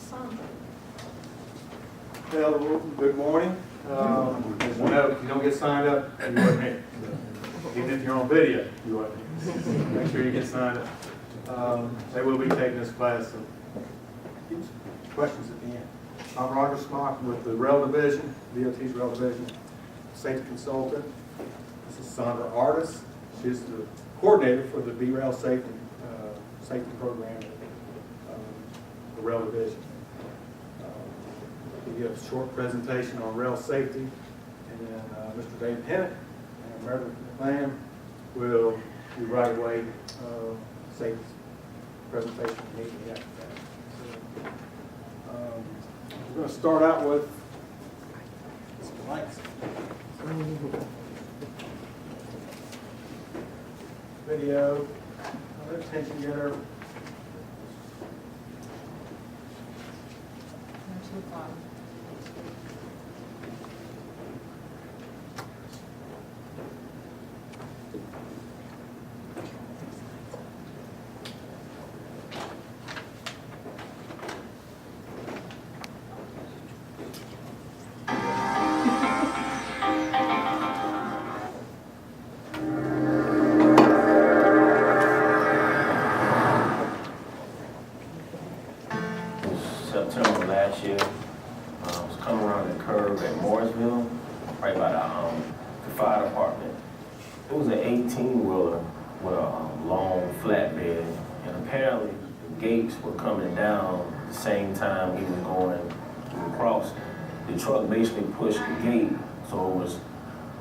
Sandra. Hello, good morning. As you know, if you don't get signed up, you wasn't here. Even if you're on video, you wasn't here. Make sure you get signed up. They will be taking this class, so questions at the end. I'm Roger Smock with the Rail Division, DOT's Rail Division, safety consultant. This is Sandra Artis. She's the coordinator for the B-Rail safety program at the Rail Division. We'll give a short presentation on rail safety, and then Mr. David Hennett and Meredith McLean will do right away safety presentation immediately after that. So, we're going to start out with some lights. Video, attention getter. September last year, I was coming around the curve at Morrisville, right by the fire department. It was an 18-wheeler with a long flatbed, and apparently the gates were coming down at the same time he was going across. The truck basically pushed the gate, so it was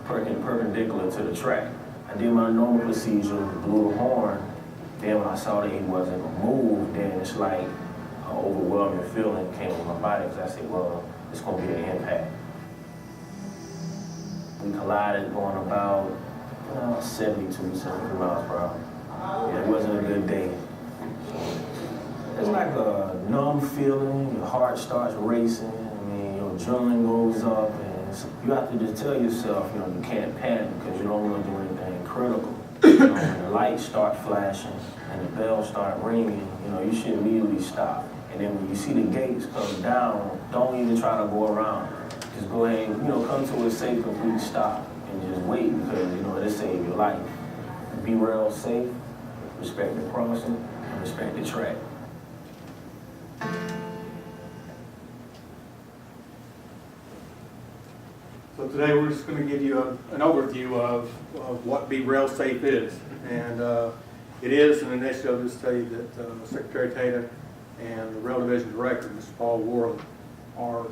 perpendicular to the track. I did my normal procedure, blew the horn. Then when I saw that he wasn't gonna move, then it's like an overwhelming feeling came with my body, because I said, well, it's going to be an impact. We collided going about 72, 73 miles per hour. Yeah, it wasn't a good day. It's like a numb feeling, your heart starts racing, I mean, your adrenaline goes up, and you have to just tell yourself, you can't panic because you don't want to do anything critical. When the lights start flashing and the bells start ringing, you should immediately stop. And then when you see the gates come down, don't even try to go around. Just go ahead and, come to a safe, complete stop and just wait, because, it'll save your life. Be real safe, respect the crossing, and respect the track. So today we're just going to give you an overview of what Be Rail Safe is. And it is an initiative, I'll just tell you that Secretary Tata and the Rail Division Director, Mr. Paul Worley, are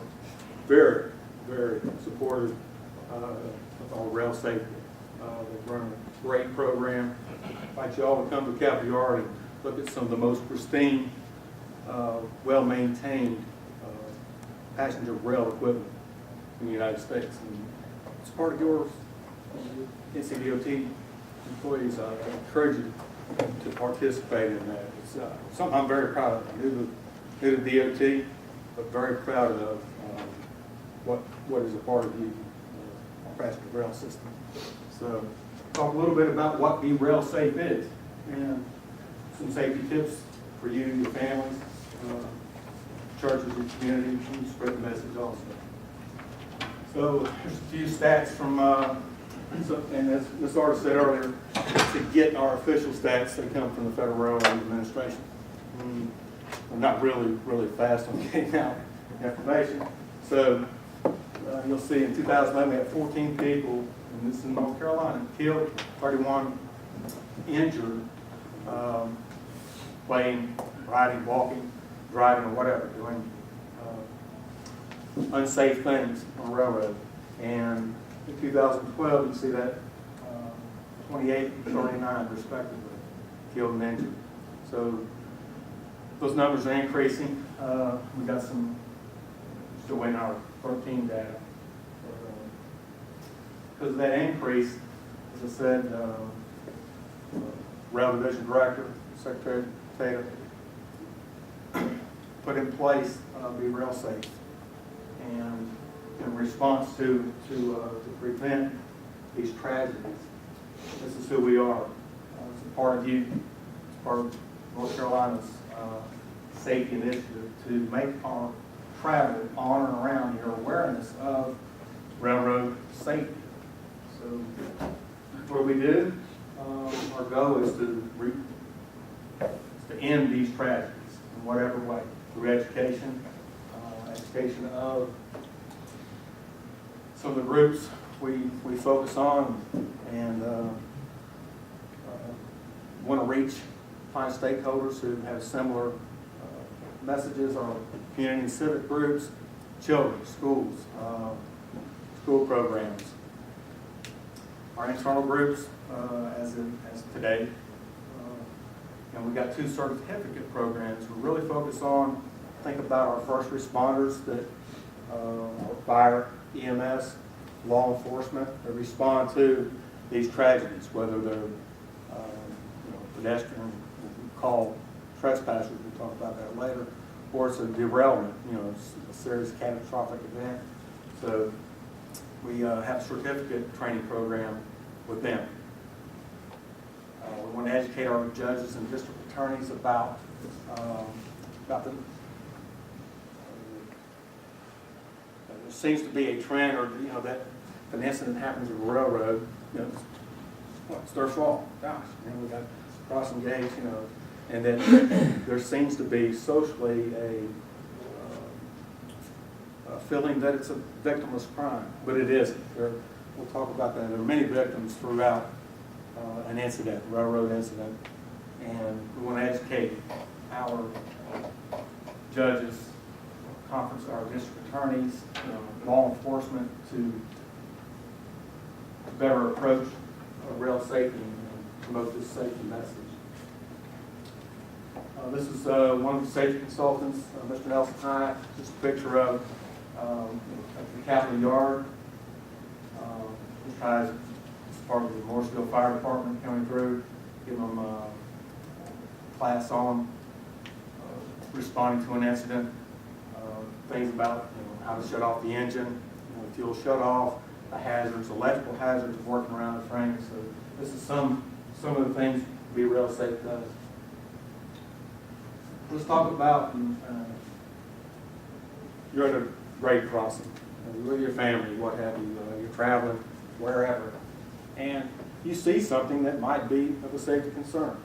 very, very supportive of our rail safety. They've run a great program. I invite you all to come to Capitol Yard and look at some of the most pristine, well-maintained passenger rail equipment in the United States. And it's part of yours, NCDOT employees. I encourage you to participate in that. It's something I'm very proud of. I'm new to DOT, but very proud of what is a part of our passenger rail system. So, talk a little bit about what Be Rail Safe is, and some safety tips for you, your families, churches, your community, and spread the message also. So, there's a few stats from, and as Ms. Artis said earlier, to get our official stats, they come from the Federal Railroad Administration. I'm not really fast on getting out information. So you'll see in 2011 we had 14 people, and this is in North Carolina, killed, 31 injured, playing, riding, walking, driving, or whatever, doing unsafe things on the railroad. And in 2012, you see that 28 and 39 respectively killed and injured. So those numbers are increasing. We got some, still waiting on our 13 data. Because of that increase, as I said, Rail Division Director, Secretary Tata, put in place Be Rail Safe. And in response to prevent these tragedies, this is who we are. It's a part of you. It's part of North Carolina's safety initiative to make our travel on and around here awareness of railroad safety. So what do we do? Our goal is to end these tragedies in whatever way, through education, education of some of the groups we focus on, and want to reach, find stakeholders who have similar messages, or community and civic groups, children, schools, school programs. Our internal groups, as today, and we've got 2 certificate programs. We really focus on, think about our first responders that fire, EMS, law enforcement, that respond to these tragedies, whether they're pedestrian, we call trespassers, we'll talk about that later, or it's a derailment, it's a serious catastrophic event. So we have a certificate training program with them. We want to educate our judges and district attorneys about there seems to be a trend, or that if an incident happens at a railroad, it's their fault. Gosh, we got crossing gates, and then there seems to be socially a feeling that it's a victimless crime, but it isn't. We'll talk about that. There are many victims throughout an incident, railroad incident, and we want to educate our judges, our district attorneys, law enforcement to better approach rail safety and promote this safety message. This is one of the safety consultants, Mr. Nelson Hyatt. Just a picture of the Capitol Yard. This guy's part of the Morrisville Fire Department coming through, giving them a class on responding to an incident, things about how to shut off the engine, fuel shut off, the hazards, electrical hazards of working around the train. So this is some of the things Be Rail Safe does. Let's talk about you're at a grade crossing, you're with your family, what have you, you're traveling wherever, and you see something that might be of a safety concern.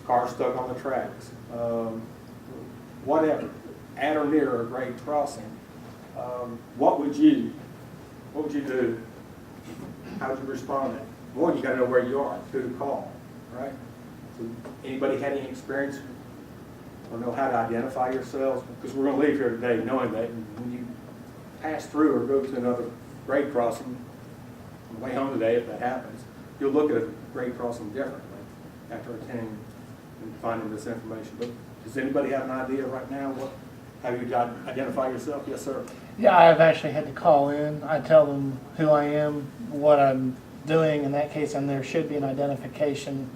Car stuck on the tracks, whatever, at or near a grade crossing. What would you do? How would you respond to that? One, you got to know where you are, who to call, right? So anybody had any experience or know how to identify yourselves? Because we're going to leave here today knowing that when you pass through or go to another grade crossing, on the way home today, if that happens, you'll look at a grade crossing differently after attending and finding this information. But does anybody have an idea right now? How you identify yourself? Yes, sir. Yeah, I've actually had to call in. I tell them who I am, what I'm doing in that case, and there should be an identification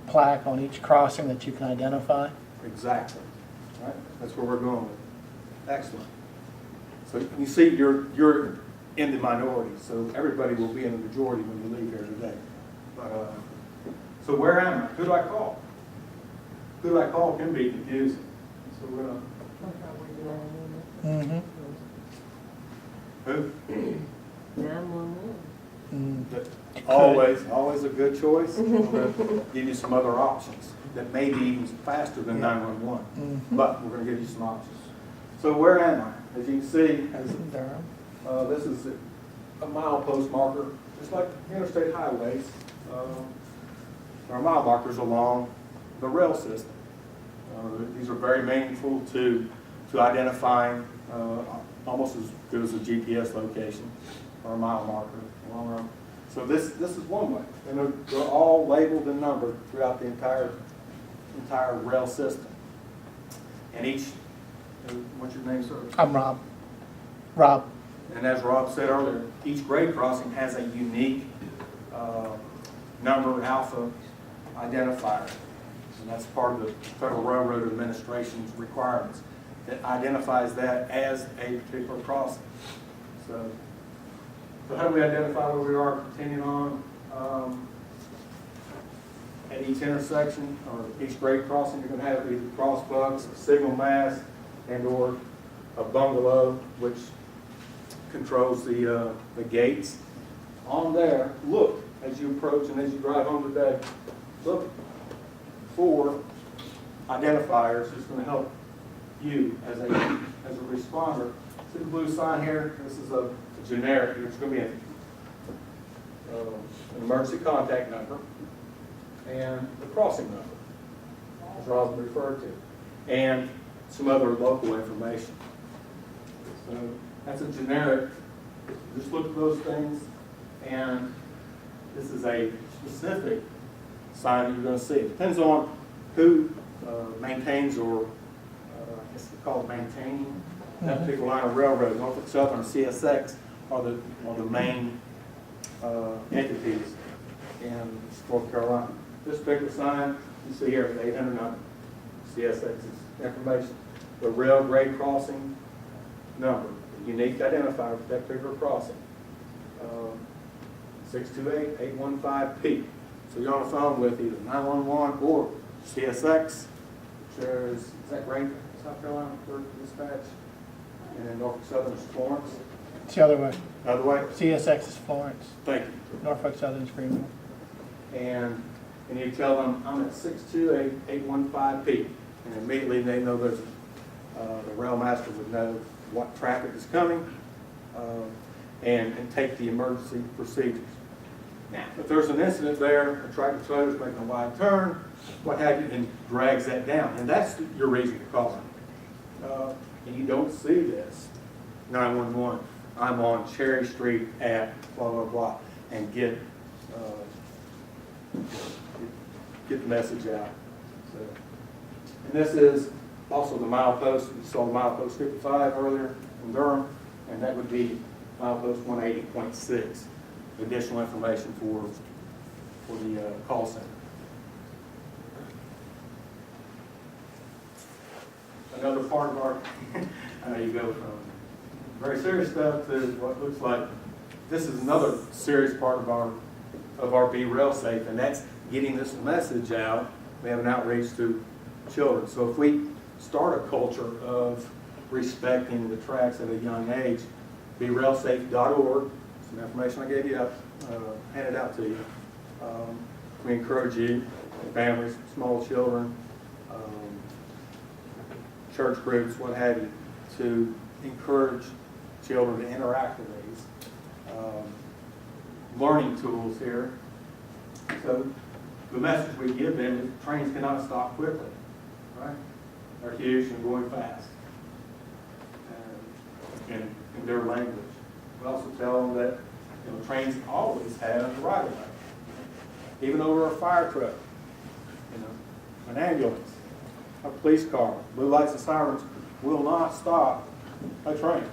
plaque on each crossing that you can identify. Exactly. Right? That's where we're going with. Excellent. So you see, you're in the minority, so everybody will be in the majority when you leave here today. But so where am I? Who do I call? Who do I call can be confusing. So we're gonna. Mm-hmm. Who? 911. Always a good choice. I'm going to give you some other options that may be even faster than 911, but we're going to give you some options. So where am I? As you can see, this is a milepost marker, just like interstate highways. There are mile markers along the rail system. These are very meaningful to identifying, almost as good as a GPS location or a mile marker along our. So this is one way, and they're all labeled and numbered throughout the entire rail system. And each, what's your name, sir? I'm Rob. Rob. And as Rob said earlier, each grade crossing has a unique number alpha identifier. And that's part of the Federal Railroad Administration's requirements that identifies that as a particular crossing. So how do we identify where we are? Continuing on. at each intersection or each grade crossing, you're gonna have either crosswalks, a signal mast, and or a bungalow, which controls the gates. On there, look, as you approach and as you drive home today, look for identifiers that's gonna help you as a responder. See the blue sign here? This is a generic. There's going to be an emergency contact number and the crossing number, as Rob referred to, and some other local information. So that's a generic. Just look at those things, and this is a specific sign that you're going to see. It depends on who maintains or I guess they call it maintaining that particular line of railroad. Norfolk Southern and CSX are the main entities in North Carolina. This particular sign you see here is 800 number, CSX's information. The rail grade crossing number, unique identifier for that particular crossing, 628-815P. So you're on the phone with either 911 or CSX, which is that right? South Carolina for dispatch, and then Norfolk Southern is Florence. It's the other way. Other way? CSX is Florence, Thank you. Norfolk Southern is Greenville. And you tell them, I'm at 628-815P, and immediately they know there's, the rail master would know what traffic is coming, and take the emergency procedures. Now, if there's an incident there, a tractor trailer's making a wide turn, what have you, and drags that down, and that's your reason to call it. And you don't see this, 911, I'm on Cherry Street at blah, blah, blah, and get the message out. So, and this is also the milepost. You saw the milepost 55 earlier in Durham, and that would be milepost 180.6. Additional information for the call center. Another part of our, I know you go from very serious stuff to what looks like, this is another serious part of our Be Rail Safe, and that's getting this message out. We have an outreach to children. So if we start a culture of respecting the tracks at a young age, BeRailSafe.org, some information I gave you, handed out to you. We encourage you, families, small children, church groups, what have you, to encourage children to interact with these learning tools here. So the message we give them is trains cannot stop quickly, right? They're huge and going fast, and in their language. We also tell them that trains always have the right of way, even over a fire truck, an ambulance, a police car, blue lights and sirens will not stop a train.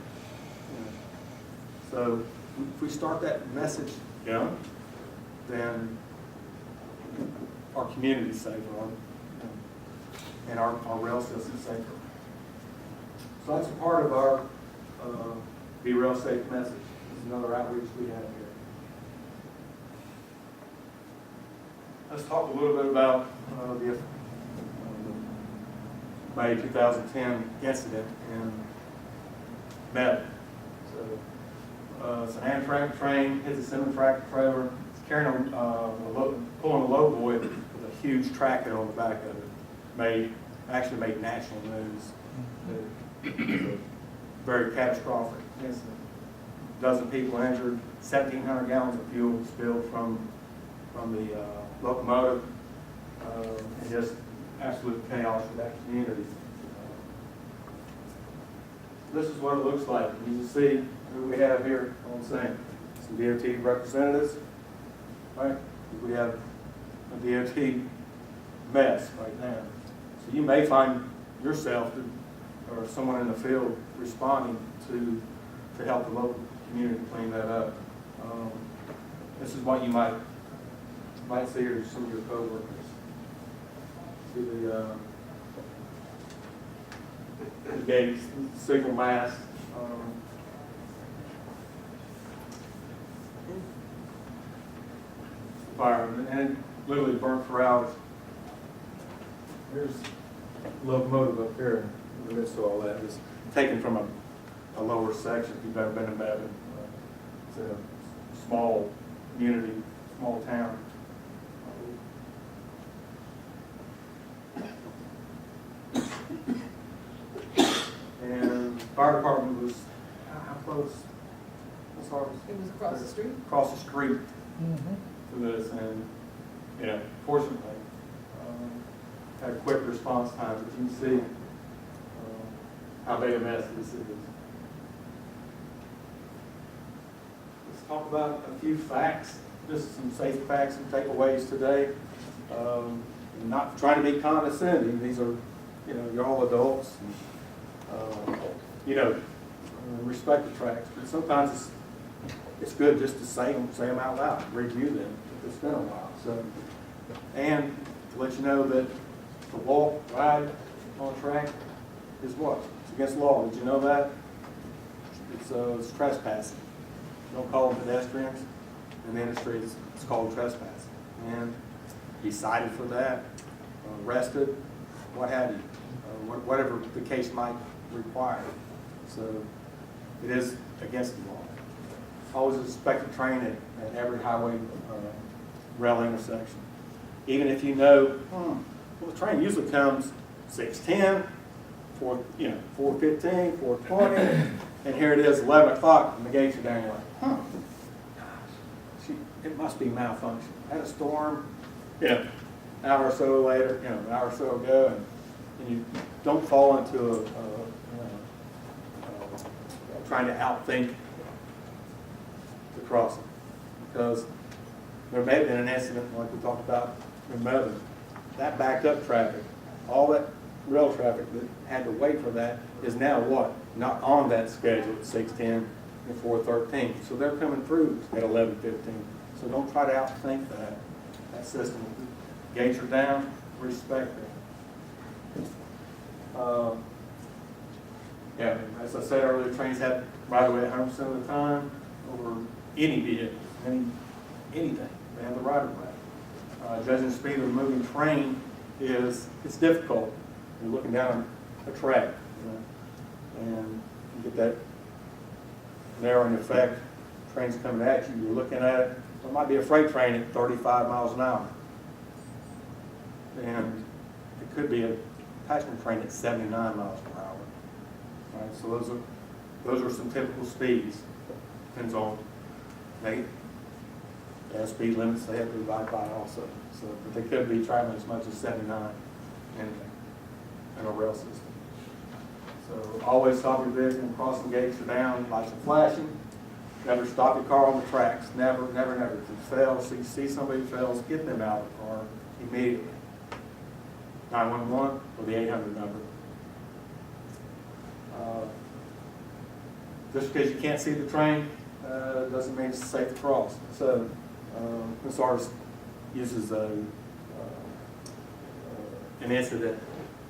So if we start that message young, then our community's safer, and our rail system's safer. So that's a part of our Be Rail Safe message. This is another outreach we have here. Let's talk a little bit about the May 2010 incident in Meadow. So it's an Amtrak train, hits a semi-tractor trailer, it's carrying pulling a low boy with a huge tractor on the back of it. Actually made national news. It was a very catastrophic incident. A dozen people injured, 1,700 gallons of fuel spilled from the locomotive, and just absolute chaos for that community. This is what it looks like. You can see who we have here on scene. Some DOT representatives, right? We have a DOT mess right now. So you may find yourself or someone in the field responding to help the local community clean that up. This is what you might see here, some of your coworkers. See the gates, signal mast. Fire, and literally burnt for hours. There's locomotive up here in the midst of all that. It's taken from a lower section, if you've ever been in Bevan. It's a small community, small town. And fire department was, how close? As far as It was across the street. across the street Mhm. for this, and, you know, fortunately, had quick response times, but you can see how big a mess this is. Let's talk about a few facts, just some safe facts and takeaways today. Not trying to be condescending, these are, you know, you're all adults. And, you know, respect the tracks, but sometimes it's good just to say them out loud, review them if it's been a while. So, and to let you know that to walk, ride on a track is what? It's against law. Did you know that? It's trespassing. Don't call them pedestrians. In the industry, it's called trespassing. And be cited for that, arrested, what have you, whatever the case might require. So it is against the law. Always expect to train at every highway rail intersection. Even if you know, well, the train usually comes 6:10, 4:15, 4:20, and here it is 11 o'clock and the gates are down. You're like, gosh, it must be malfunction. Had a storm, an hour or so later, an hour or so ago, and you don't fall into trying to outthink the crossing, because there may have been an incident like we talked about in Bevan. That backed up traffic, all that rail traffic that had to wait for that is now what? Not on that schedule at 6:10 and 4:13. So they're coming through at 11:15. So don't try to outthink that system. Gates are down, respect it. As I said earlier, trains have right away 100% of the time over any vehicle, anything. They have the right of way. Judging the speed of a moving train it's difficult. You're looking down a track, and you get that narrowing effect. Train's coming at you, you're looking at it. There might be a freight train at 35 miles an hour. And it could be a passenger train at 79 miles per hour. Right, so those are some typical speeds. Depends on they have speed limits they have to abide by also. So, but they could be traveling as much as 79 in a rail system. So always stop your vehicle when crossing gates are down, lights are flashing. Never stop your car on the tracks. Never, never, never. If it fails, if you see somebody fails, get them out of the car immediately. 911 or the 800 number. Just because you can't see the train doesn't mean it's safe to cross. So Ms. Artis uses an incident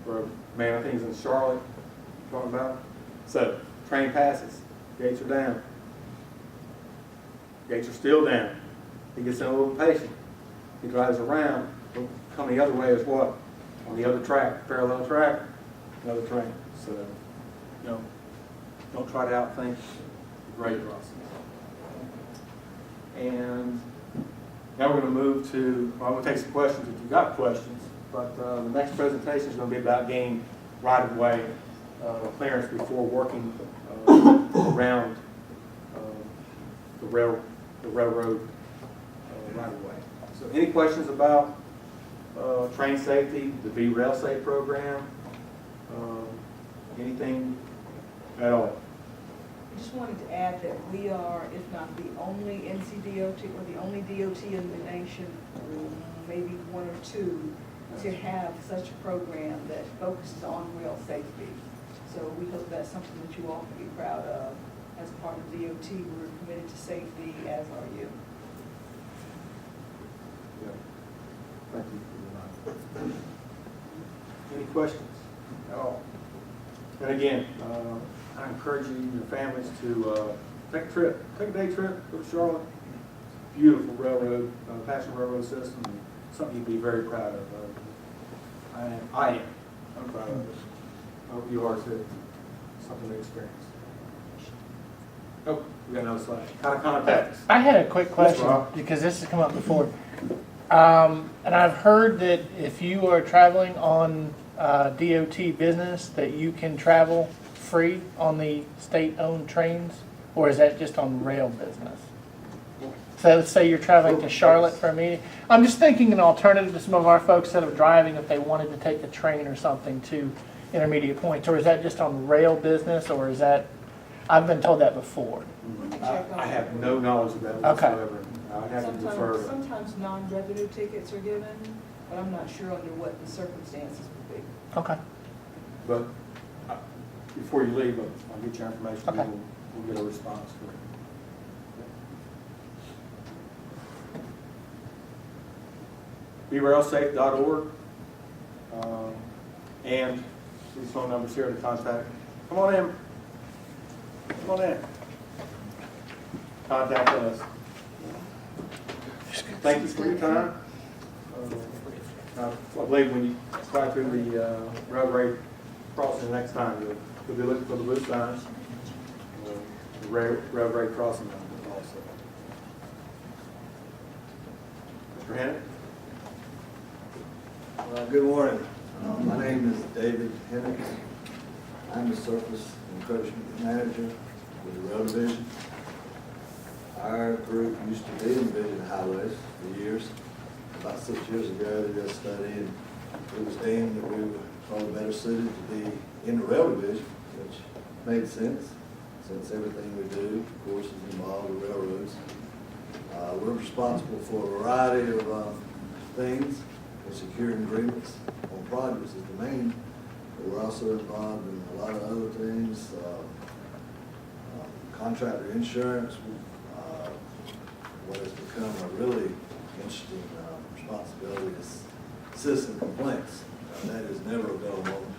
where a man, I think he's in Charlotte, talking about. So train passes, gates are down. Gates are still down. He gets in a little impatient. He drives around, coming the other way is what? On the other track, parallel track, another train. So, don't try to outthink the grade crossing. And now we're going to move to, well, I'm going to take some questions if you've got questions, but the next presentation is going to be about gaining right-of-way clearance before working around the railroad right-of-way. So any questions about train safety, the V-Rail Safe program, anything at all? I just wanted to add that we are, if not the only NCDOT or the only DOT in the nation, maybe one or two, to have such a program that focuses on rail safety. So we hope that's something that you all can be proud of. As part of DOT, we're committed to safety, as are you. Yeah. Thank you. Any questions at all? And again, I encourage you and your families to take a trip, take a day trip, go to Charlotte. Beautiful railroad, passenger railroad system. something you'd be very proud of. I am. I'm proud of it. I hope you are too. Something to experience. Oh, we got another slide. How to contact us. I had a quick question, Rob. because this has come up before. And I've heard that if you are traveling on DOT business, that you can travel free on the state-owned trains, or is that just on rail business? So let's say you're traveling to Charlotte for a meeting. I'm just thinking an alternative to some of our folks that are driving if they wanted to take the train or something to intermediate points, or is that just on rail business, or is that, I've been told that before. I have no knowledge of that Okay. whatsoever. I'd have to defer. Sometimes non-revenue tickets are given, but I'm not sure under what the circumstances would be. Okay. But before you leave, I'll get your information. Okay. We'll get a response for it. BeRailSafe.org. And these phone numbers here to contact. Come on in. Come on in. Contact us. Thank you for your time. I believe when you fly through the railway crossing next time, you'll be looking for the blue signs. The railway crossing also. Mr. Hannon? Good morning. My name is David Hennick. I'm the Surface Encroachment Manager with the Rail Division. Our group used to be in Division Highways for years. About 6 years ago, they did a study, and it was deemed that we were probably better suited to be in the Rail Division, which made sense, since everything we do, of course, is involved with railroads. We're responsible for a variety of things, and securing agreements on projects is the main, but we're also involved in a lot of other things, contractor insurance, what has become a really interesting responsibility is citizen complaints. That is never a dull moment.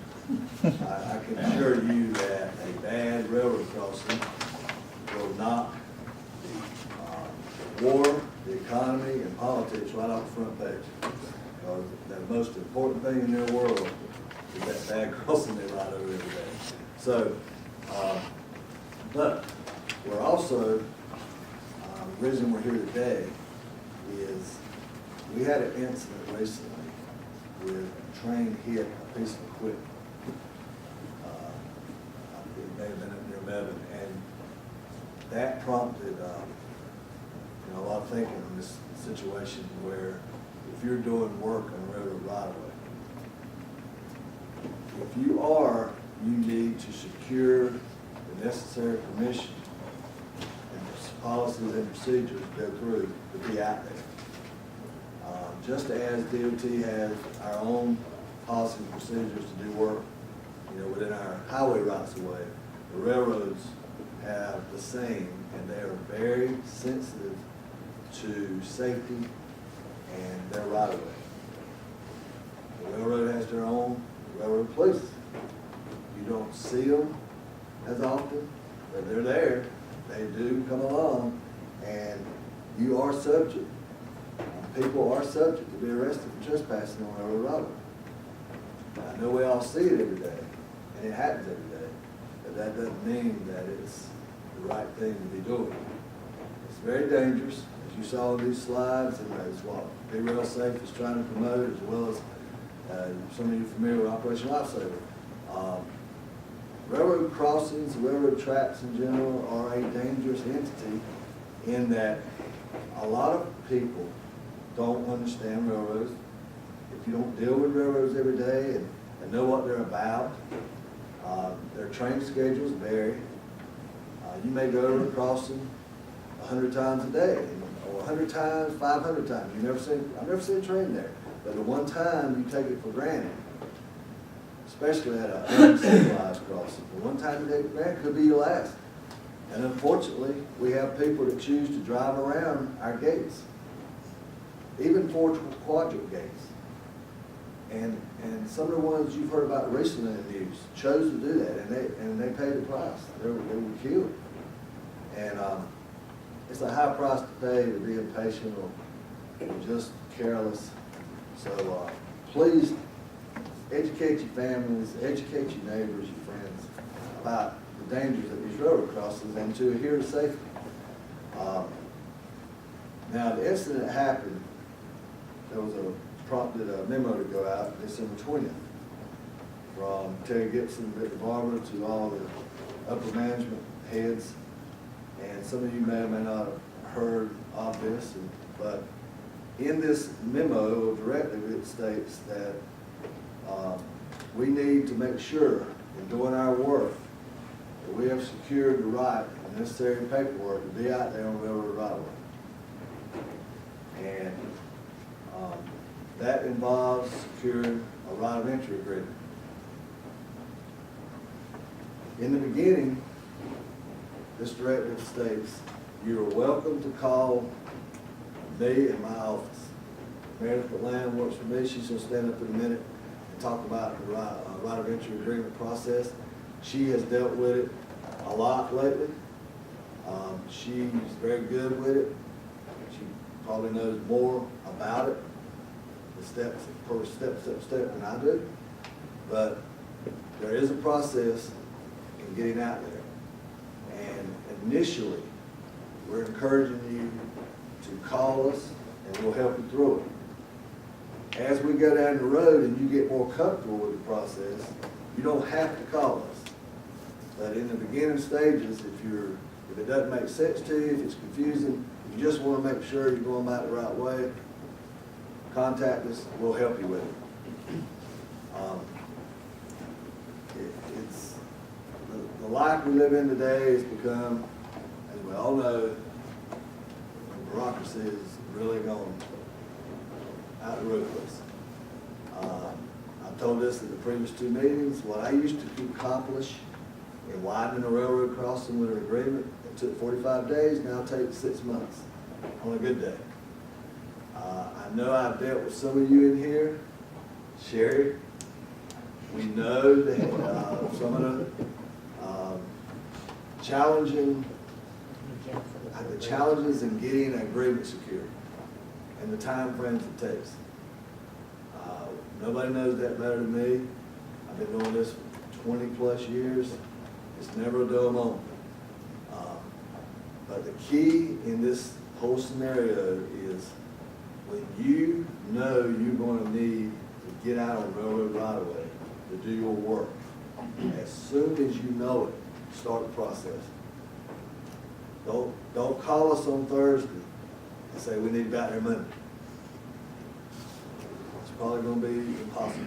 I can assure you that a bad railroad crossing will knock the war, the economy, and politics right off the front page. Because the most important thing in their world is that bad crossing they ride over every day. So, but we're also, the reason we're here today is we had an incident recently with a train hit a piece of equipment. It may have been up near Mebane, and that prompted a lot of thinking on this situation where if you're doing work on a railroad right of way, if you are, you need to secure the necessary permission and policies and procedures to go through to be out there. Just as DOT has our own policies and procedures to do work, within our highway rights of way, the railroads have the same, and they are very sensitive to safety and their right of way. The railroad has their own railroad police. You don't see them as often, but they're there. They do come along, and you are subject. People are subject to be arrested for trespassing on railroad right of way. I know we all see it every day, and it happens every day, but that doesn't mean that it's the right thing to be doing. It's very dangerous, as you saw in these slides, and that's what BeRailSafe is trying to promote, as well as some of you familiar with Operation Lifesaver. Railroad crossings, railroad tracks in general, are a dangerous entity in that a lot of people don't understand railroads. If you don't deal with railroads every day and know what they're about, their train schedules vary. You may go over a crossing 100 times a day, or 100 times, 500 times. I've never seen a train there. But the one time you take it for granted, especially at an uncivilized crossing. The one time you take it for granted could be your last. And unfortunately, we have people that choose to drive around our gates, even 4 quadrant gates. And some of the ones you've heard about recently in the news chose to do that, and they paid the price. They were killed. And it's a high price to pay to be impatient or just careless. So, please educate your families, educate your neighbors, your friends about the dangers of these railroad crossings and to adhere to safety. Now, the incident happened, there was prompted a memo to go out December 20th from Terry Gibson, Victor Barber, to all the upper management heads. And some of you may or may not have heard of this, but in this memo directive, it states that we need to make sure in doing our work that we have secured the right and necessary paperwork to be out there on railroad right of way. And that involves securing a right of entry agreement. In the beginning, this directive states, you are welcome to call me in my office. Meredith Lamb works for me. She's going to stand up in a minute and talk about the right of entry agreement process. She has dealt with it a lot lately. She's very good with it. She probably knows more about it, the steps, first step than I do. But there is a process in getting out there. And initially, we're encouraging you to call us and we'll help you through it. As we go down the road and you get more comfortable with the process, you don't have to call us. But in the beginning stages, if it doesn't make sense to you, if it's confusing, you just want to make sure you're going about the right way, contact us, we'll help you with it. It's the life we live in today has become, as we all know, the bureaucracy is really going out the ruthless. I've told this in the previous two meetings. What I used to accomplish in widening a railroad crossing with an agreement, it took 45 days, now it takes 6 months on a good day. I know I've dealt with some of you in here. Sherry, we know that some of the challenges in getting an agreement secured and the time frames it takes. Nobody knows that better than me. I've been doing this for 20 plus years. It's never a dull moment. But the key in this whole scenario is when you know you're going to need to get out on railroad right of way to do your work, as soon as you know it, start the process. Don't call us on Thursday and say we need to be out there Monday. It's probably going to be impossible.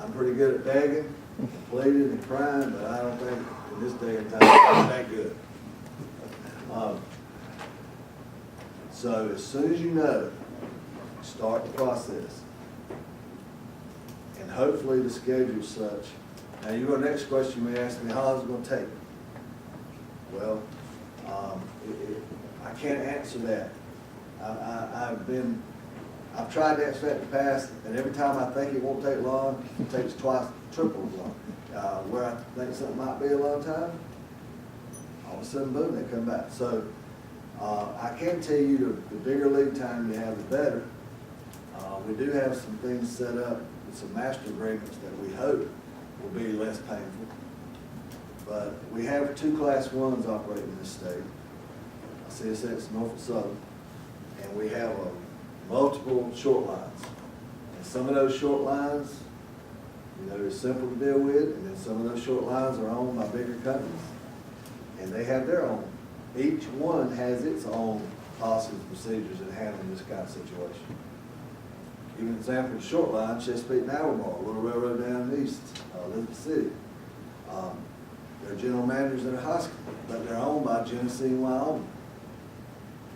I'm pretty good at begging, pleading, and crying, but I don't think in this day and time it's that good. So as soon as you know, start the process. And hopefully the schedule's such. Now your next question you may ask me, how long is it going to take? Well, I can't answer that. I've tried to answer that in the past, and every time I think it won't take long, it takes twice, triple as long. Where I think something might be a long time, all of a sudden, boom, they come back. So I can tell you the bigger lead time you have, the better. We do have some things set up with some master agreements that we hope will be less painful. But we have 2 Class 1s operating in this state, CSX, Norfolk Southern, and we have multiple short lines. And some of those short lines, they're simple to deal with, and then some of those short lines are owned by bigger companies. And they have their own. Each one has its own policies and procedures in handling this kind of situation. Give an example of short line, Chesapeake and Albemarle, a little railroad down east, Elizabeth City. They're general managers at a high school, but they're owned by Genesee and Wyoming.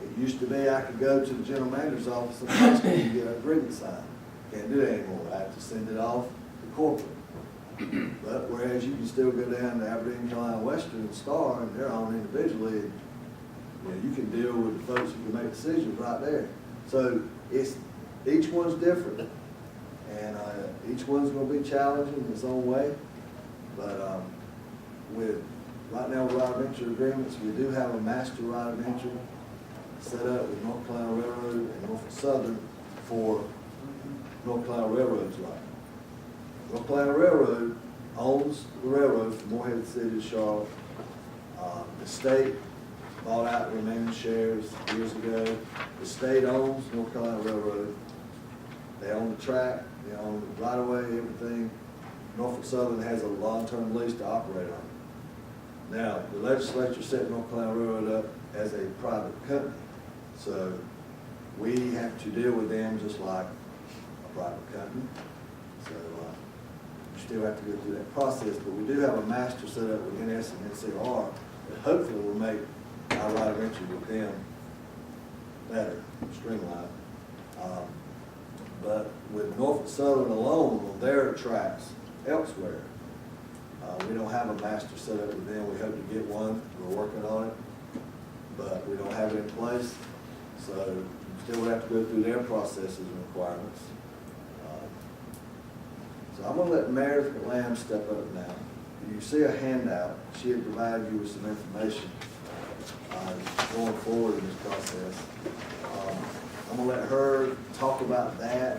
It used to be I could go to the general manager's office at the high school and get an agreement signed. Can't do that anymore. I have to send it off to corporate. But whereas you can still go down to Aberdeen, Carolina Western and Star, and they're owned individually, and you can deal with the folks who can make decisions right there. So each one's different, and each one's going to be challenging in its own way. But right now with right of entry agreements, we do have a master right of entry set up with North Carolina Railroad and Norfolk Southern for North Carolina Railroad's like. North Carolina Railroad owns the railroad from Morehead City to Charlotte. The state bought out the remaining shares years ago. The state owns North Carolina Railroad. They own the track, they own the right of way, everything. Norfolk Southern has a long-term lease to operate on. Now, the legislature set North Carolina Railroad up as a private company. So we have to deal with them just like a private company. So we still have to go through that process, but we do have a master set up with NS and NCR that hopefully will make our right of entry with them better, streamlined. But with Norfolk Southern alone on their tracks elsewhere, we don't have a master set up with them. We hope to get one. We're working on it, but we don't have it in place. So we still have to go through their processes and requirements. So I'm gonna let Meredith Lamb step up now. You see a handout. She had provided you with some information going forward in this process. I'm gonna let her talk about that.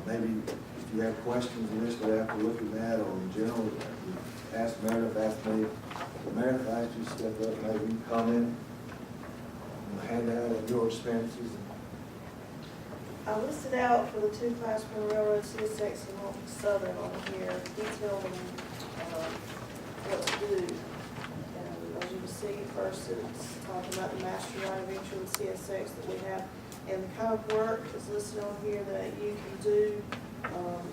Maybe if you have questions initially after looking at that, or in general, ask Meredith, ask me. But Meredith, I asked you to step up, maybe you can comment on the handout of your experiences. I listed out for the two Class 1 railroads, CSX and Norfolk Southern on here, detailed on what to do. And as you can see, first it's talking about the master right of entry with CSX that we have, and the kind of work that's listed on here that you can do,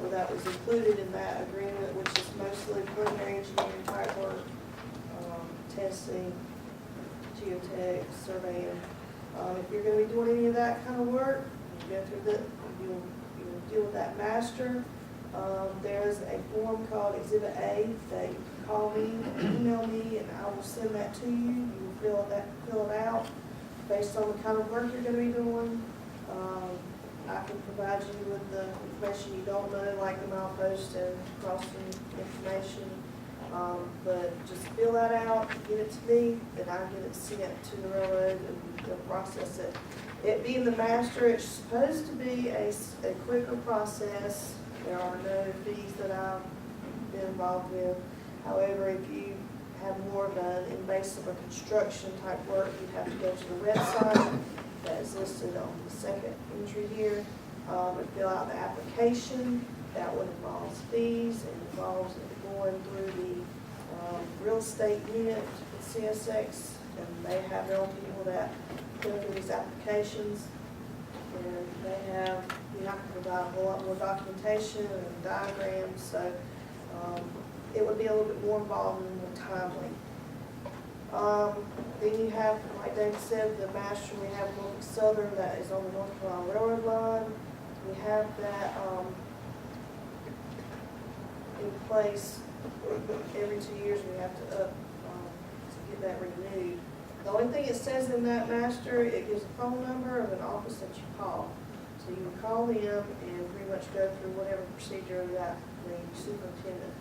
or that was included in that agreement, which is mostly preliminary engineering type work, testing, geotech, surveying. If you're going to be doing any of that kind of work, you go through the, you'll deal with that master. There's a form called Exhibit A that you can call me, email me, and I will send that to you. You will fill it out based on the kind of work you're going to be doing. I can provide you with the information you don't know, like the milepost and crossing information. But just fill that out, get it to me, then I get it sent to the railroad and they'll process it. It being the master, it's supposed to be a quicker process. There are no fees that I've been involved with. However, if you have more of an invasive or construction type work, you'd have to go to the website that is listed on the second entry here, and fill out the application. That would involve fees, it involves going through the real estate unit at CSX, and they have their own people that go through these applications. And you have to provide a whole lot more documentation and diagrams, so it would be a little bit more involved and more timely. Then you have, like David said, the master, we have Norfolk Southern that is on the North Carolina Railroad line. We have that in place. Every 2 years we have to get that renewed. The only thing it says in that master, it gives a phone number of an office that you call. So you would call them and pretty much go through whatever procedure that the superintendent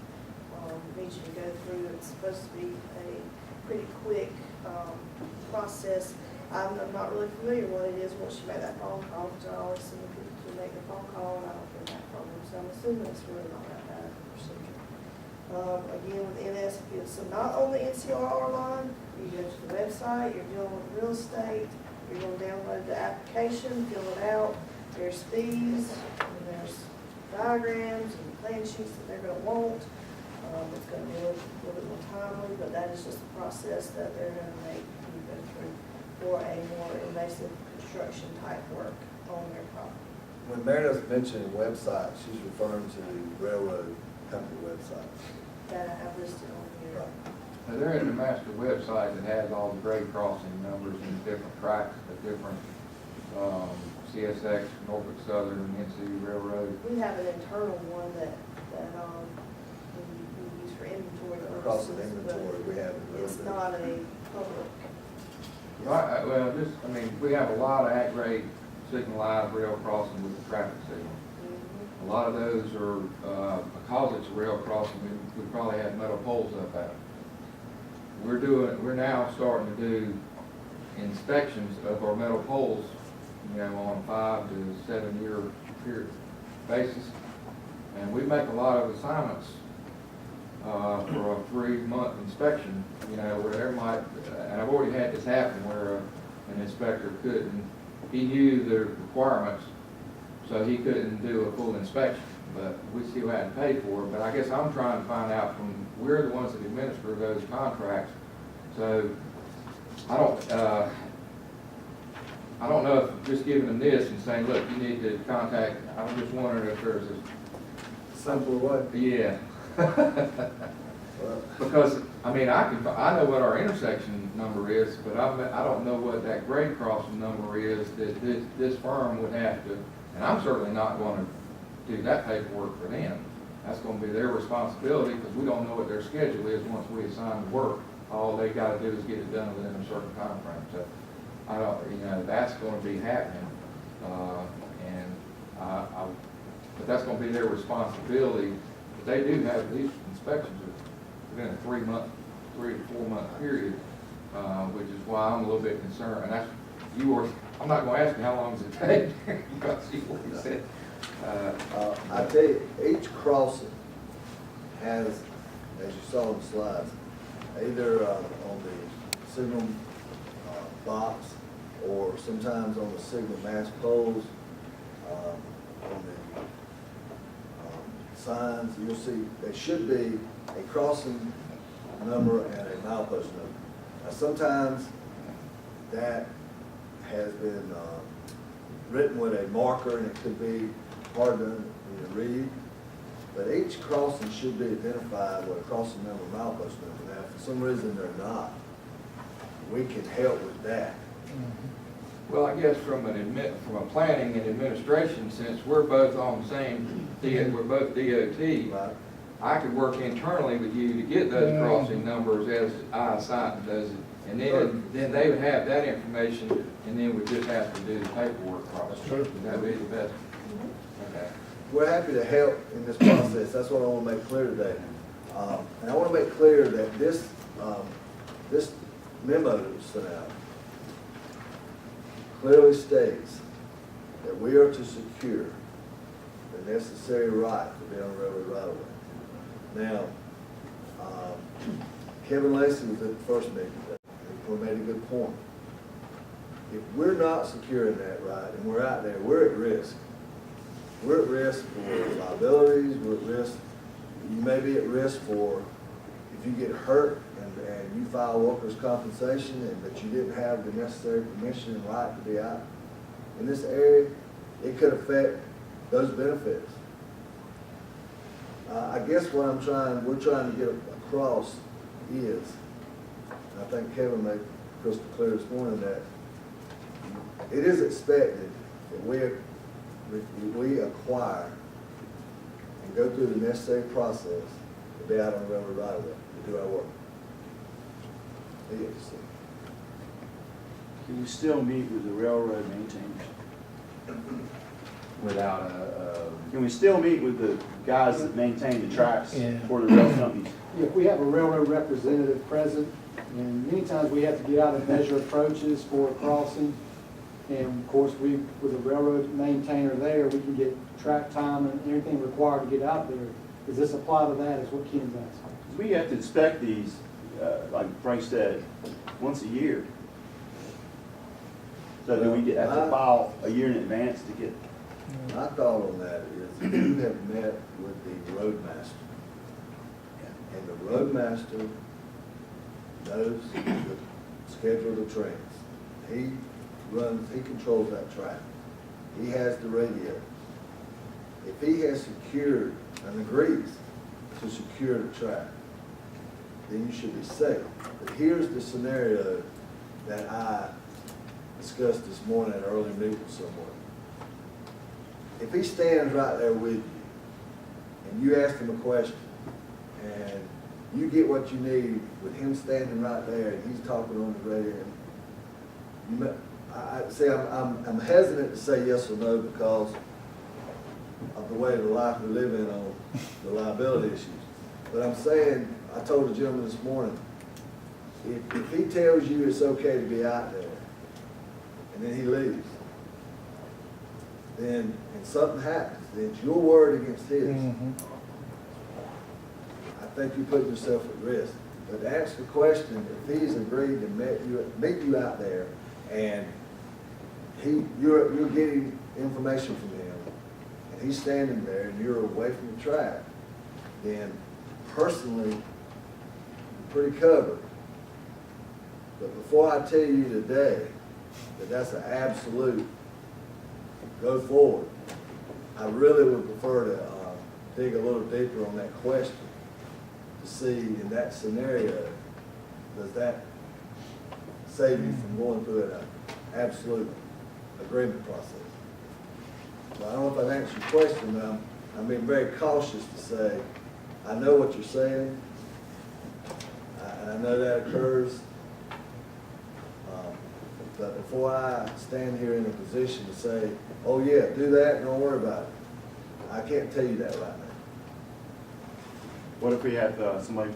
needs you to go through. It's supposed to be a pretty quick process. I'm not really familiar what it is once you make that phone call, because I always send people to make the phone call and I don't get that from them. So I'm assuming it's really not that bad of a procedure. Again, with NS, if it's not on the NCR line, you go to the website, you're dealing with real estate, you're going to download the application, fill it out. There's fees, and there's diagrams and plan sheets that they're going to want. It's going to be a little bit more timely, but that is just the process that they're going to make you go through for a more invasive construction type work on their property. When Meredith mentioned website, she's referring to the railroad company website. That I have listed on here. Right. Now, there is a master website that has all the grade crossing numbers and different tracks, the different CSX, Norfolk Southern, and NC Railroad. We have an internal one that we use for inventory Across the purposes, inventory, we have. but it's not a public. Right, well, we have a lot of at-grade signalized rail crossing with the traffic signal. A lot of those are, because it's a rail crossing, we probably have metal poles up at it. We're now starting to do inspections of our metal poles you know, on a 5 to 7 year period basis. And we make a lot of assignments for a 3-month inspection, you know, where there might, and I've already had this happen where an inspector couldn't, he knew the requirements, so he couldn't do a full inspection, but we still had to pay for it. But I guess I'm trying to find out from, we're the ones that administer those contracts, so I don't know if just giving them this and saying, look, you need to contact, I'm just wondering if there's a, Simple way. yeah. Well, Because, I mean, I know what our intersection number is, but I don't know what that grade crossing number is that this firm would have to, and I'm certainly not gonna do that paperwork for them. That's gonna be their responsibility, because we don't know what their schedule is once we assign the work. All they gotta do is get it done within a certain time frame. So, I don't, you know, that's gonna be happening, but that's gonna be their responsibility. But they do have these inspections within a 3 to 4 month period, which is why I'm a little bit concerned. And that's, I'm not gonna ask you how long does it take, you gotta see what he said. I tell you, each crossing has, as you saw in the slides, either on the signal box or sometimes on the signal mast poles, on the signs, you'll see, there should be a crossing number and a milepost number. Now, sometimes that has been written with a marker, and it could be hard to read, but each crossing should be identified with a crossing number, milepost number. Now, if for some reason they're not, we can help with that. Well, I guess from a planning and administration, since we're both on the same, we're both DOT, Right? I could work internally with you to get those crossing numbers as I assign those. And then they would have that information, and then we just have to do the paperwork process. That'd be the best. Okay. We're happy to help in this process. That's what I want to make clear today. And I want to make clear that this memo that was sent out clearly states that we are to secure the necessary right to be on the railroad right of way. Now, Kevin Lacey was at the first meeting today. He made a good point. If we're not securing that right and we're out there, we're at risk. We're at risk for liabilities, we're at risk, you may be at risk for, if you get hurt and you file workers' compensation but you didn't have the necessary permission and right to be out in this area, it could affect those benefits. I guess what we're trying to get across is, and I think Kevin made crystal clear this morning, that it is expected that we acquire and go through the necessary process to be out on the railroad right of way, to do our work. Yes. Can you still meet with the railroad maintainers? Without Can we still meet with the guys that maintain the tracks Yeah. for the rail companies? If we have a railroad representative present, and many times we have to get out and measure approaches for a crossing. And of course, with a railroad maintainer there, we can get track time and everything required to get out there. Does this apply to that, is what Ken's asking? We have to inspect these, like Frank said, once a year. So do we have to file a year in advance to get? My thought on that is you have met with the roadmaster. And the roadmaster knows the schedule of the trains. He controls that track. He has the radio. If he has secured and agrees to secure the track, then you should be safe. But here's the scenario that I discussed this morning at an early meeting with someone. If he stands right there with you, and you ask him a question, and you get what you need with him standing right there, and he's talking on the radio, I'm hesitant to say yes or no because of the way the life we live in on the liability issues. But I'm saying, I told the gentleman this morning, if he tells you it's okay to be out there, and then he leaves, then, and something happens, then it's your word against his. Mhm. I think you're putting yourself at risk. But to answer the question, if he's agreed to meet you out there, and you're getting information from him, and he's standing there, and you're away from the track, then personally, you're pretty covered. But before I tell you today that that's an absolute go forward, I really would prefer to dig a little deeper on that question to see in that scenario, does that save you from going through an absolute agreement process? Well, I don't know if I've answered your question, but I'm being very cautious to say, I know what you're saying, and I know that occurs. But before I stand here in a position to say, oh yeah, do that and don't worry about it, I can't tell you that right now. What if we have somebody,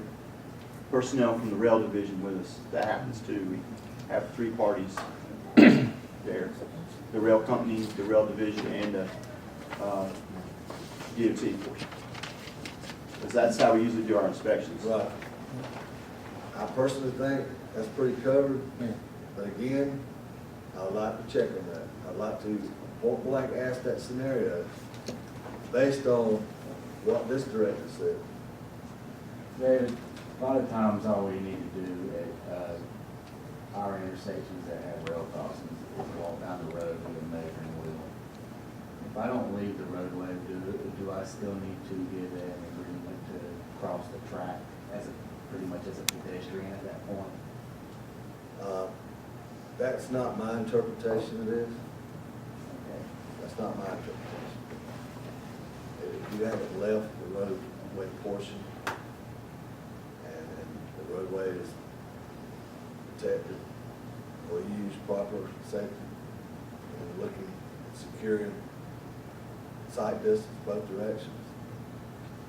personnel from the rail division with us? That happens too. We have three parties there. The rail company, the rail division, and the DOT force. Because that's how we usually do our inspections. Right. I personally think that's pretty covered, but again, I'd like to check on that. I'd like to point blank ask that scenario based on what this director said. David, a lot of times all we need to do at our intersections that have rail crossings is walk down the road with a measuring wheel. If I don't leave the roadway, do I still need to get an agreement to cross the track pretty much as a pedestrian at that point? That's not my interpretation of this. Okay. That's not my interpretation. If you haven't left the roadway portion and the roadway is protected, or you use proper safety and looking at securing sight distance both directions,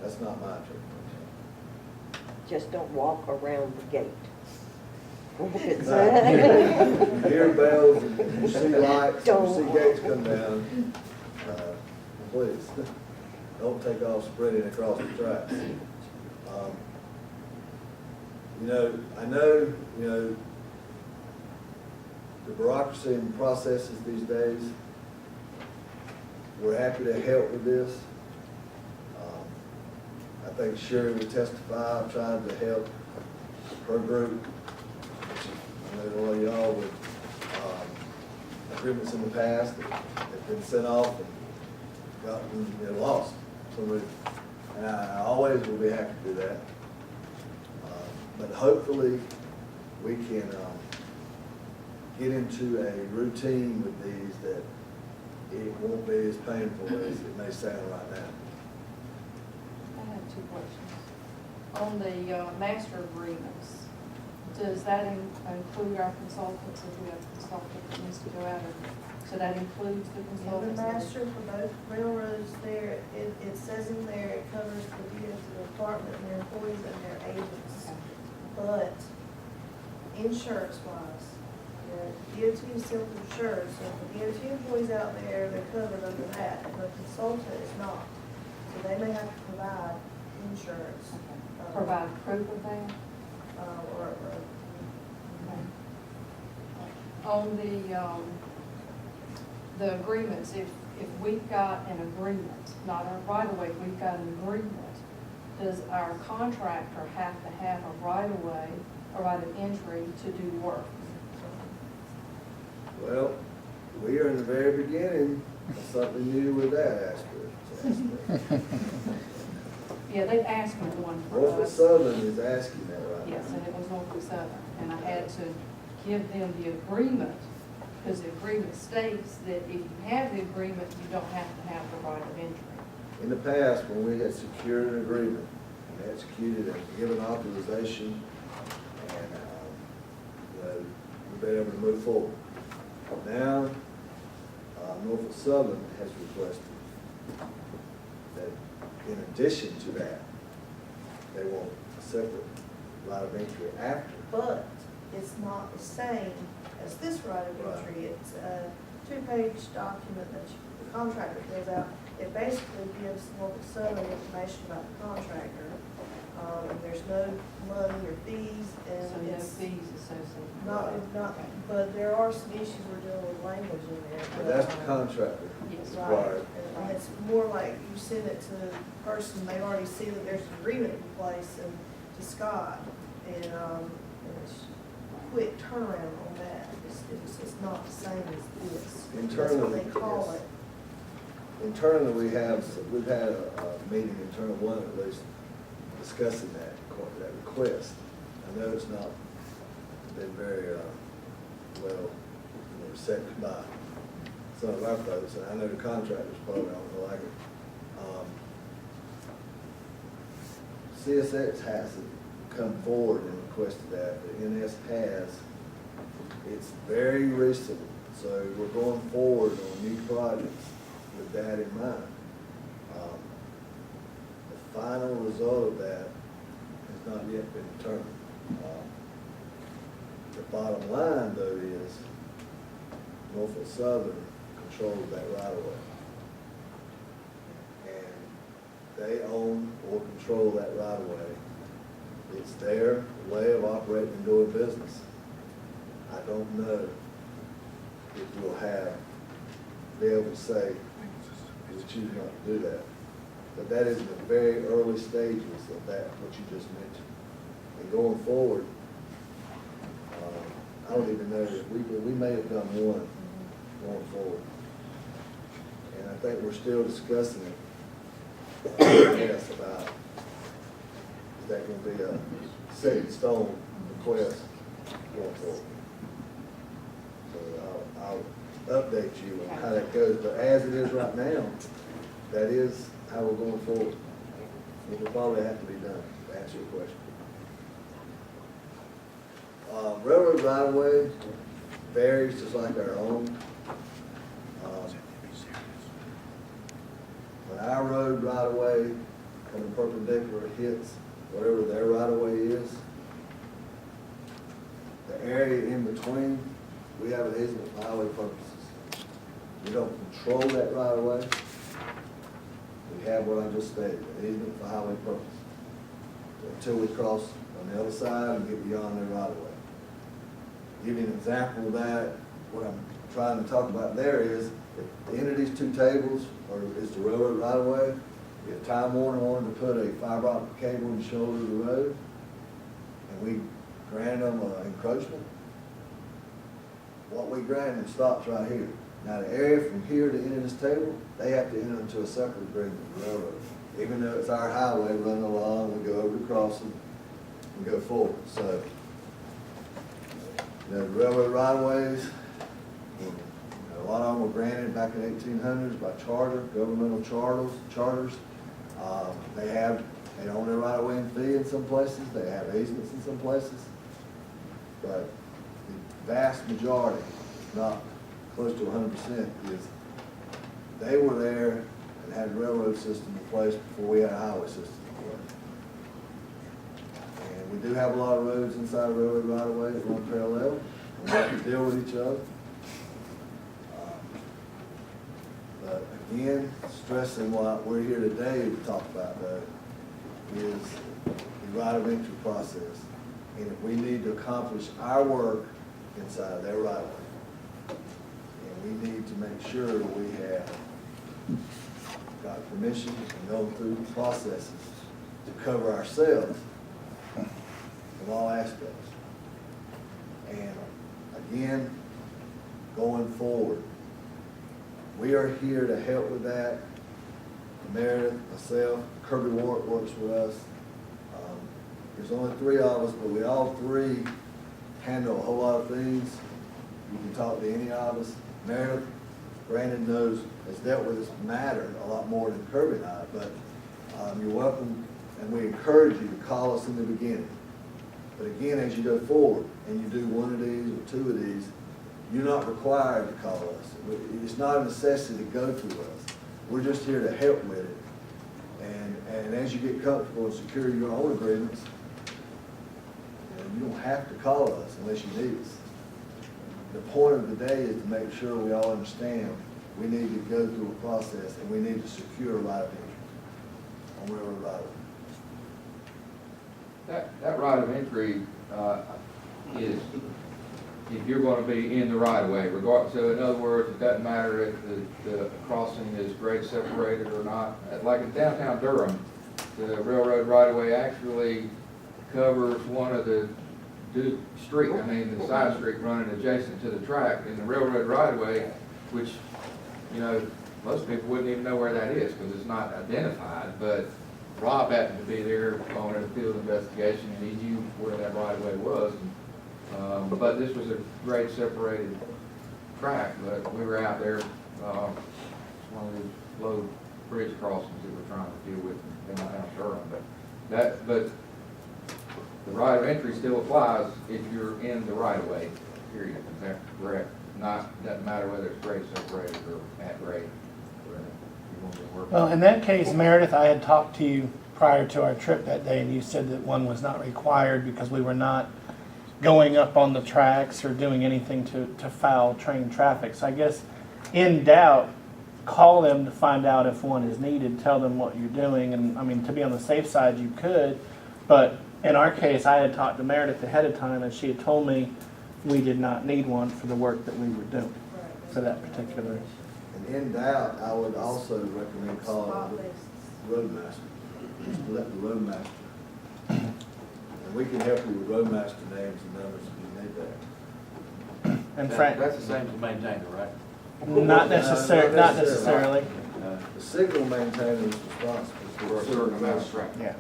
that's not my interpretation. Just don't walk around the gate. If it's No, you hear bells and you see lights, and you see gates come down, please, don't take off sprinting across the tracks. I know, the bureaucracy and processes these days, we're happy to help with this. I think Sherry would testify, trying to help her group. I know a lot of y'all with agreements in the past that have been sent off and gotten lost for some reason. And I always will be happy to do that. But hopefully we can get into a routine with these that it won't be as painful as it may sound right now. I have two questions. On the master agreements, does that include our consultants, if we have a consultant that needs to go out, so that includes the In the consultants? master for both railroads there, it says in there, it covers the department and their employees and their agents. Okay. But insurance wise, the DOT is self-insured, so if the DOT employees out there, they're covered under that, and the consultant is not. So they may have to provide insurance. Okay. Provide proof of that? Or Okay. On the agreements, if we've got an agreement, not a right-of-way, if we've got an agreement, does our contractor have to have a right-of-way, a right of entry to do work? Well, we are in the very beginning of something new with that aspect. Yeah, they've asked me one for Norfolk us. Southern is asking that right now. Yes, and it was Norfolk Southern, and I had to give them the agreement, because the agreement states that if you have the agreement, you don't have to have the right of entry. In the past, when we had secured an agreement and executed and given authorization, and we've been able to move forward. Now, Norfolk Southern has requested that in addition to that, they want a separate right of entry after. but it's not the same as this right of entry. It's a two-page document that contractor fills out, it basically gives Norfolk Southern information about the contractor. And there's no money or fees, So and no it's fees associated? not, Okay. but there are some issues we're dealing with language in there. But that's the contractor Yes. required. And it's more like you send it to the person, they already see that there's an agreement in place, and to Scott, and it's quick turnaround on that. It's not the same as this. That's what Internally, they call yes. it. Internally, we've had a meeting, internal one at least, discussing that request. I know it's not been very, well, received by some of our folks, and I know the contractors probably don't like it. CSX hasn't come forward and requested that, but NS has. It's very recent, so we're going forward on new projects with that in mind. The final result of that has not yet been determined. The bottom line, though, is Norfolk Southern controls that right of way. And they own or control that right of way. It's their way of operating and doing business. I don't know if we'll be able to say, we choose not to do that. But that is in the very early stages of that, what you just mentioned. And going forward, I don't even know, if we may have done one going forward. And I think we're still discussing it, yes, about, is that gonna be a set in stone request going forward? So I'll update you on how that goes, but as it is right now, that is how we're going forward. It will probably have to be done, to answer your question. Railroad right-of-way varies just like our own. When our road right-of-way coming perpendicular hits whatever their right-of-way is, the area in between, we have an easement for highway purposes. We don't control that right-of-way. We have what I just stated, an easement for highway purposes, until we cross on the other side and get beyond their right-of-way. Give you an example of that, what I'm trying to talk about there is, if the end of these two tables is the railroad right-of-way, if Time Warner wanted to put a fiber optic cable in the shoulder of the road, and we grant them an encroachment, what we grant them stops right here. Now, the area from here to the end of this table, they have to enter into a separate agreement with the railroad. Even though it's our highway running along, we go over the crossing and go forward. So, the railroad right-of-ways, a lot of them were granted back in the 1800s by charter, governmental charters. They own their right-of-way and fee in some places, they have easements in some places. But the vast majority, not close to 100%, is they were there and had a railroad system in place before we had a highway system in place. And we do have a lot of roads inside the railroad right-of-way that run parallel, and we have to deal with each other. But again, stressing what we're here today to talk about, though, is the right of entry process. And if we need to accomplish our work inside their right of way, and we need to make sure we have got permission and go through the processes to cover ourselves from all aspects. And again, going forward, we are here to help with that. Meredith, myself, Kirby Warwick works with us. There's only three of us, but we all three handle a whole lot of things. You can talk to any of us. Meredith, Brandon has dealt with this matter a lot more than Kirby and I, but you're welcome, and we encourage you to call us in the beginning. But again, as you go forward and you do one of these or two of these, you're not required to call us. It's not a necessity to go through us. We're just here to help with it. And as you get comfortable and secure your own agreements, you don't have to call us unless you need us. The point of the day is to make sure we all understand we need to go through a process, and we need to secure a right of entry on railroad right of way. That right of entry, is, if you're gonna be in the right of way, regardless, so in other words, it doesn't matter if the crossing is grade separated or not. Like in downtown Durham, the railroad right of way actually covers one of the the side street running adjacent to the track, and the railroad right of way, which, you know, most people wouldn't even know where that is, because it's not identified, but Rob happened to be there on a field investigation, and he knew where that right of way was. But this was a grade separated track, but we were out there, one of these low bridge crossings that we're trying to deal with in downtown Durham. But the right of entry still applies if you're in the right of way, period. Is that correct? Doesn't matter whether it's grade separated or at grade. Well, in that case, Meredith, I had talked to you prior to our trip that day, and you said that one was not required because we were not going up on the tracks or doing anything to foul train traffic. So I guess, in doubt, call them to find out if one is needed, tell them what you're doing, and I mean, to be on the safe side, you could, but in our case, I had talked to Meredith ahead of time, and she had told me we did not need one for the work that we were doing for that particular. And in doubt, I would also recommend calling the roadmaster, just to let the roadmaster. And we can help you with roadmaster names and numbers if you need that. And Frank, That's the same as the maintainer, right? not necessarily. The signal maintainer is responsible For a certain amount of traffic. Yeah.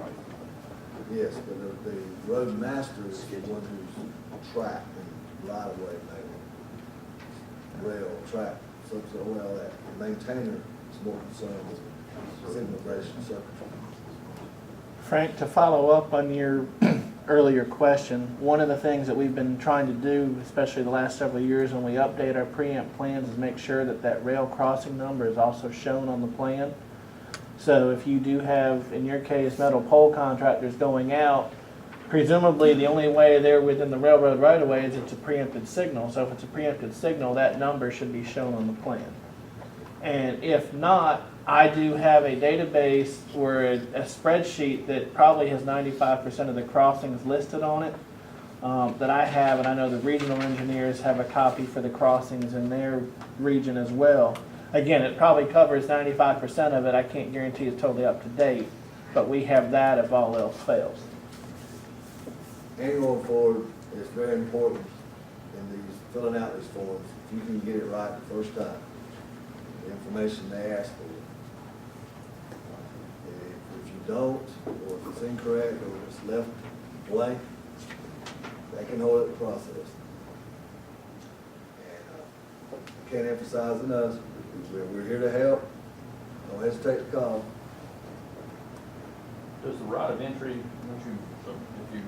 Yes, but the roadmaster is the one who's track and right of way, maybe rail, track, so all that. The maintainer is more concerned with signalization circuitry. Frank, to follow up on your earlier question, one of the things that we've been trying to do, especially the last several years when we update our preempt plans, is make sure that that rail crossing number is also shown on the plan. So if you do have, in your case, metal pole contractors going out, presumably the only way they're within the railroad right of way is it's a preempted signal. So if it's a preempted signal, that number should be shown on the plan. And if not, I do have a database or a spreadsheet that probably has 95% of the crossings listed on it that I have, and I know the regional engineers have a copy for the crossings in their region as well. Again, it probably covers 95% of it. I can't guarantee it's totally up to date, but we have that if all else fails. And going forward, it's very important in these, filling out these forms, if you can get it right the first time, the information they ask for. If you don't, or if it's incorrect, or if it's left blank, that can hold up the process. And I can't emphasize enough, we're here to help. Don't hesitate to call. Does the right of entry, if you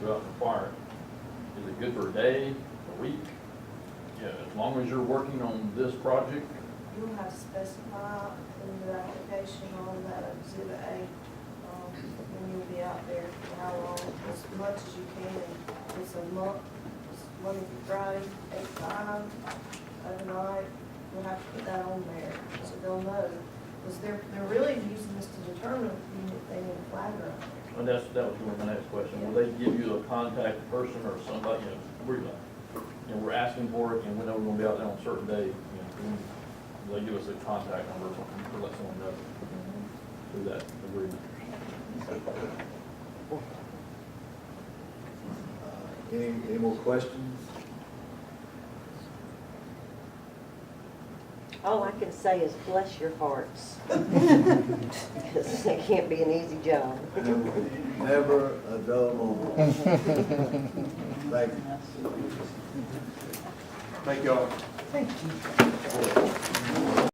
go out and require it, is it good for a day, a week? Yeah, as long as you're working on this project? You'll have to specify in the application on that exhibit A, when you'll be out there, for how long, as much as you can. It's a month, it's Monday through Friday, 8 to 5, overnight. We'll have to put that on there, so they'll know. Because they're really using this to determine if they need a flagger out there. And that was going to be my next question. Will they give you a contact person or somebody, we're asking for it and we know we're going to be out there on a certain day, will they give us a contact number or something to let someone know through that agreement? Any more questions? All I can say is bless your hearts. Because it can't be an easy job. Never a dull moment. Thank you. Thank y'all. Thank you.